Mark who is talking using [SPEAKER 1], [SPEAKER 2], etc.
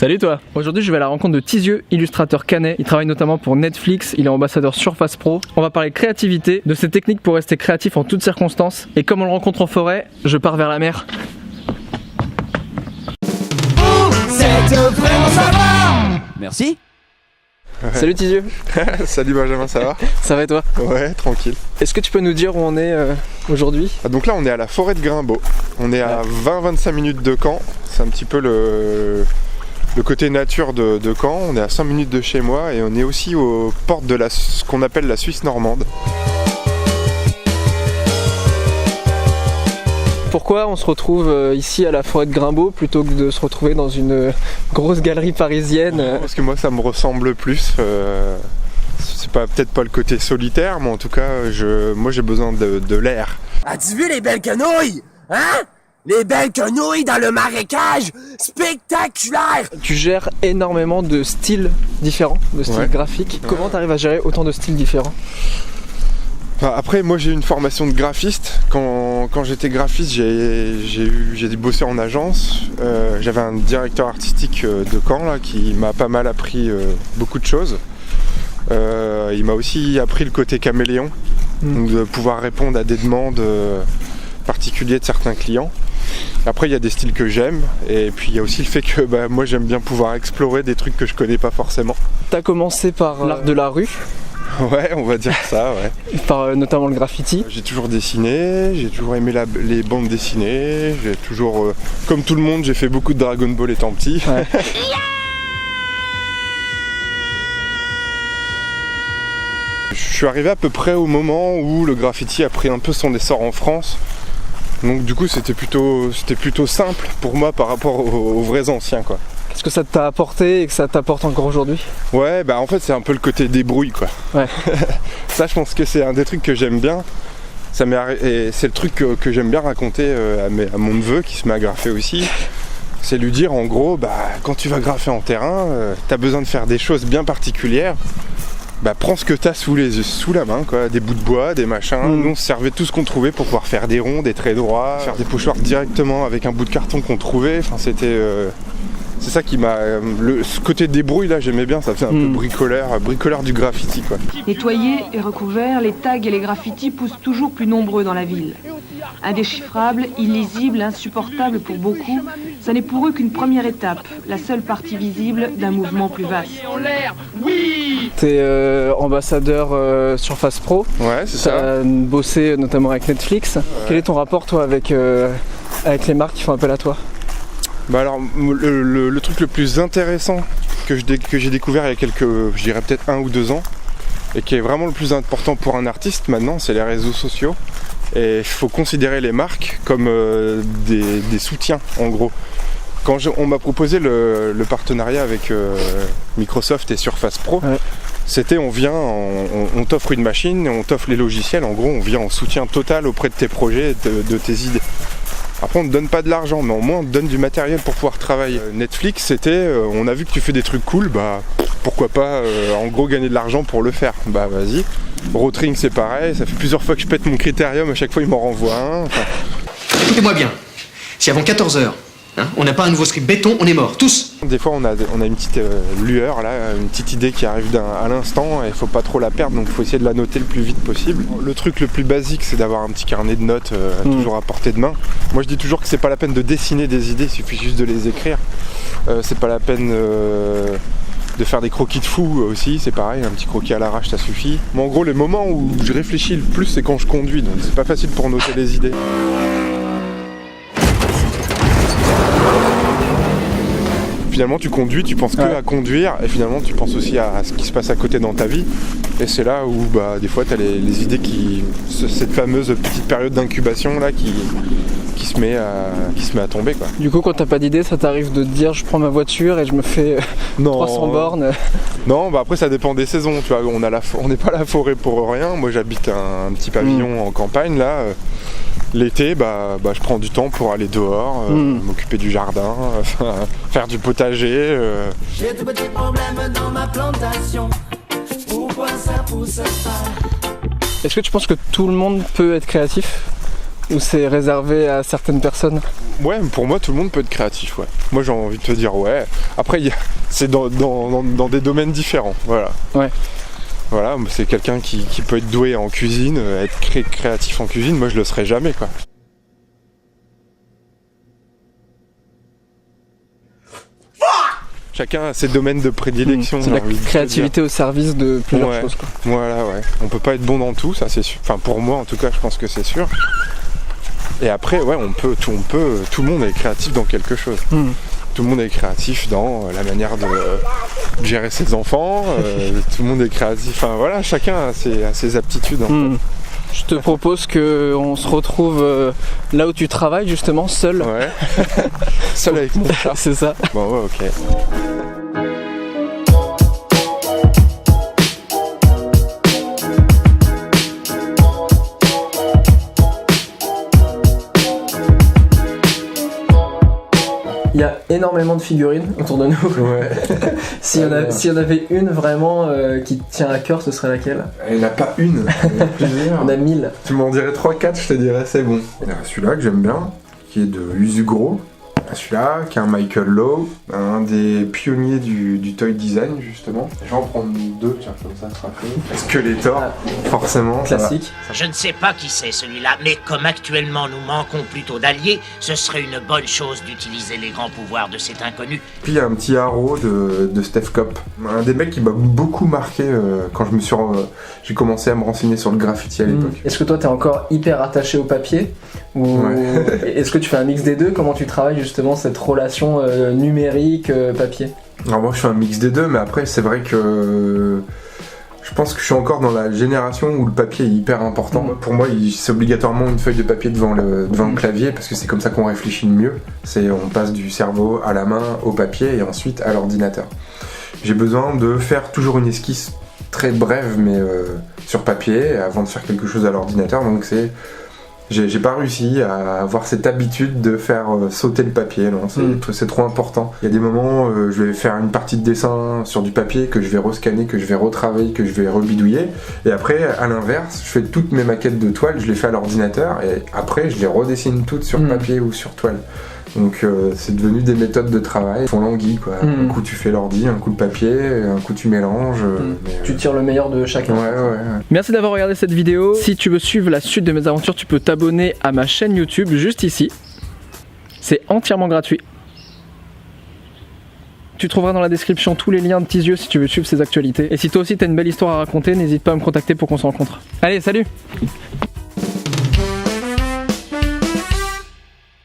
[SPEAKER 1] Salut toi! Aujourd'hui je vais à la rencontre de Tizieux, illustrateur canet. Il travaille notamment pour Netflix, il est ambassadeur Surface Pro. On va parler créativité, de ses techniques pour rester créatif en toutes circonstances. Et comme on le rencontre en forêt, je pars vers la mer.
[SPEAKER 2] Merci.
[SPEAKER 3] Ouais.
[SPEAKER 1] Salut Tizieux.
[SPEAKER 3] Salut Benjamin, ça va?
[SPEAKER 1] Ça va et toi?
[SPEAKER 3] Ouais, tranquille.
[SPEAKER 1] Est-ce que tu peux nous dire où on est aujourd'hui?
[SPEAKER 3] Donc là on est à la forêt de Grimbaud. On est à 20-25 minutes de Caen. C'est un petit peu le côté nature de Caen. On est à 5 minutes de chez moi et on est aussi aux portes de ce qu'on appelle la Suisse normande.
[SPEAKER 1] Pourquoi on se retrouve ici à la forêt de Grimbaud plutôt que de se retrouver dans une grosse galerie parisienne?
[SPEAKER 3] Parce que moi ça me ressemble plus. C'est peut-être pas le côté solitaire, mais en tout cas moi j'ai besoin de l'air.
[SPEAKER 2] As-tu vu les belles quenouilles? Hein? Les belles quenouilles dans le marécage! Spectaculaire!
[SPEAKER 1] Tu gères énormément de styles différents, de styles graphiques. Comment tu arrives à gérer autant de styles différents?
[SPEAKER 3] Après, moi j'ai une formation de graphiste. Quand j'étais graphiste, j'ai bossé en agence. J'avais un directeur artistique de Caen là, qui m'a pas mal appris beaucoup de choses. Il m'a aussi appris le côté caméléon, donc de pouvoir répondre à des demandes particulières de certains clients. Après, il y a des styles que j'aime, et puis il y a aussi le fait que moi j'aime bien pouvoir explorer des trucs que je connais pas forcément.
[SPEAKER 1] T'as commencé par l'art de la rue.
[SPEAKER 3] Ouais, on va dire ça, ouais.
[SPEAKER 1] Par notamment le graffiti.
[SPEAKER 3] J'ai toujours dessiné, j'ai toujours aimé les bandes dessinées, j'ai toujours, comme tout le monde, j'ai fait beaucoup de Dragon Ball étant petit. Ouais. Je suis arrivé à peu près au moment où le graffiti a pris un peu son essor en France. Donc du coup c'était plutôt simple pour moi par rapport aux vrais anciens quoi.
[SPEAKER 1] Qu'est-ce que ça t'a apporté et que ça t'apporte encore aujourd'hui? Ouais,
[SPEAKER 3] en fait c'est un peu le côté débrouille quoi. Ouais. Ça je pense que c'est un des trucs que j'aime bien. Et c'est le truc que j'aime bien raconter à mon neveu qui se met à graffer aussi. C'est lui dire en gros, quand tu vas graffer en terrain, t'as besoin de faire des choses bien particulières. Prends ce que t'as sous la main, quoi, des bouts de bois, des machins. Nous on se servait de tout ce qu'on trouvait pour pouvoir faire des ronds, des traits droits, faire des pochoirs directement avec un bout de carton qu'on trouvait. Enfin c'est ça qui m'a... ce côté débrouille là j'aimais bien, ça faisait un peu bricoleur du graffiti quoi.
[SPEAKER 4] Nettoyés et recouverts, les tags et les graffitis poussent toujours plus nombreux dans la ville. Indéchiffrables, illisibles, insupportables pour beaucoup, ça n'est pour eux qu'une première étape, la seule partie visible d'un mouvement plus vaste.
[SPEAKER 1] T'es ambassadeur Surface Pro.
[SPEAKER 3] Ouais, c'est ça.
[SPEAKER 1] T'as bossé notamment avec Netflix. Ouais. Quel est ton rapport toi avec les marques qui font appel à toi?
[SPEAKER 3] Alors le truc le plus intéressant que j'ai découvert il y a je dirais peut-être 1 ou 2 ans, et qui est vraiment le plus important pour un artiste maintenant, c'est les réseaux sociaux. Et il faut considérer les marques comme des soutiens en gros. Quand on m'a proposé le partenariat avec Microsoft et Surface Pro, c'était on t'offre une machine, on t'offre les logiciels, en gros on vient en soutien total auprès de tes projets, de tes idées. Après on ne te donne pas de l'argent, mais au moins on te donne du matériel pour pouvoir travailler. Netflix c'était, on a vu que tu fais des trucs cool, pourquoi pas en gros gagner de l'argent pour le faire, vas-y. Rotring c'est pareil, ça fait plusieurs fois que je pète mon critérium, à chaque fois il m'en renvoie un.
[SPEAKER 5] Écoutez-moi bien, si avant 14h, on n'a pas un nouveau script béton, on est mort, tous.
[SPEAKER 3] Des fois on a une petite lueur là, une petite idée qui arrive à l'instant et il faut pas trop la perdre, donc il faut essayer de la noter le plus vite possible. Le truc le plus basique c'est d'avoir un petit carnet de notes toujours à portée de main. Moi je dis toujours que c'est pas la peine de dessiner des idées, il suffit juste de les écrire. C'est pas la peine de faire des croquis de fou aussi, c'est pareil, un petit croquis à l'arrache ça suffit. Mais en gros les moments où je réfléchis le plus c'est quand je conduis, donc c'est pas facile pour noter les idées. Finalement tu conduis, tu penses que à conduire et finalement tu penses aussi à ce qui se passe à côté dans ta vie, et c'est là où des fois tu as les idées cette fameuse petite période d'incubation là qui se met à tomber quoi.
[SPEAKER 1] Du coup quand t'as pas d'idée, ça t'arrive de te dire je prends ma voiture et je me fais 300 bornes?
[SPEAKER 3] Non, après ça dépend des saisons, tu vois, on n'est pas à la forêt pour rien. Moi j'habite un petit pavillon en campagne là. L'été, je prends du temps pour aller dehors, m'occuper du jardin, faire du potager.
[SPEAKER 6] J'ai de petits problèmes dans ma plantation. Pourquoi ça pousse pas?
[SPEAKER 1] Est-ce que tu penses que tout le monde peut être créatif? Ou c'est réservé à certaines personnes?
[SPEAKER 3] Ouais, pour moi tout le monde peut être créatif, ouais. Moi j'ai envie de te dire ouais. Après c'est dans des domaines différents, voilà.
[SPEAKER 1] Ouais.
[SPEAKER 3] Voilà, c'est quelqu'un qui peut être doué en cuisine, être créatif en cuisine, moi je le serai jamais quoi. Chacun a ses domaines de prédilection.
[SPEAKER 1] C'est la créativité au service de plusieurs choses quoi.
[SPEAKER 3] Voilà, ouais. On peut pas être bon dans tout, ça c'est sûr. Enfin pour moi en tout cas je pense que c'est sûr. Et après ouais tout le monde est créatif dans quelque chose. Tout le monde est créatif dans la manière de gérer ses enfants, tout le monde est créatif, enfin voilà, chacun a ses aptitudes en fait.
[SPEAKER 1] Je te propose qu'on se retrouve là où tu travailles justement, seul.
[SPEAKER 3] Ouais. Seul avec mon chat.
[SPEAKER 1] C'est ça.
[SPEAKER 3] Bon ouais, ok.
[SPEAKER 1] Il y a énormément de figurines autour de nous.
[SPEAKER 3] Ouais.
[SPEAKER 1] S'il y en avait une vraiment qui te tient à cœur, ce serait laquelle?
[SPEAKER 3] Il n'y en a pas une, il y en a plusieurs.
[SPEAKER 1] On a 1000.
[SPEAKER 3] Tu m'en dirais 3-4, je te dirais c'est bon. Il y a celui-là que j'aime bien, qui est de Usugro. Celui-là, qui est un Michael Lowe, un des pionniers du toy design justement. Je vais en prendre 2, tiens, comme ça sera fait. Skeletor, forcément.
[SPEAKER 1] Classique.
[SPEAKER 7] Je ne sais pas qui c'est celui-là, mais comme actuellement nous manquons plutôt d'alliés, ce serait une bonne chose d'utiliser les grands pouvoirs de cet inconnu.
[SPEAKER 3] Puis il y a un petit Arrow de Steph Kopp, un des mecs qui m'a beaucoup marqué quand j'ai commencé à me renseigner sur le graffiti à l'époque.
[SPEAKER 1] Est-ce que toi t'es encore hyper attaché au papier ou est-ce que tu fais un mix des deux? Comment tu travailles justement cette relation numérique papier?
[SPEAKER 3] Alors moi je fais un mix des deux, mais après c'est vrai que je pense que je suis encore dans la génération où le papier est hyper important. Pour moi c'est obligatoirement une feuille de papier devant le clavier parce que c'est comme ça qu'on réfléchit le mieux. On passe du cerveau à la main au papier et ensuite à l'ordinateur. J'ai besoin de faire toujours une esquisse très brève mais sur papier avant de faire quelque chose à l'ordinateur, donc j'ai pas réussi à avoir cette habitude de faire sauter le papier, non, c'est trop important. Il y a des moments où je vais faire une partie de dessin sur du papier que je vais rescanner, que je vais retravailler, que je vais rebidouiller, et après à l'inverse, je fais toutes mes maquettes de toile, je les fais à l'ordinateur et après je les redessine toutes sur papier ou sur toile. Donc c'est devenu des méthodes de travail, font languille quoi. Un coup tu fais l'ordi, un coup le papier, un coup tu mélanges.
[SPEAKER 1] Tu tires le meilleur de chacun.
[SPEAKER 3] Ouais.
[SPEAKER 1] Merci d'avoir regardé cette vidéo. Si tu veux suivre la suite de mes aventures, tu peux t'abonner à ma chaîne YouTube juste ici. C'est entièrement gratuit. Tu trouveras dans la description tous les liens de Tizieux si tu veux suivre ses actualités. Et si toi aussi t'as une belle histoire à raconter, n'hésite pas à me contacter pour qu'on se rencontre. Allez, salut!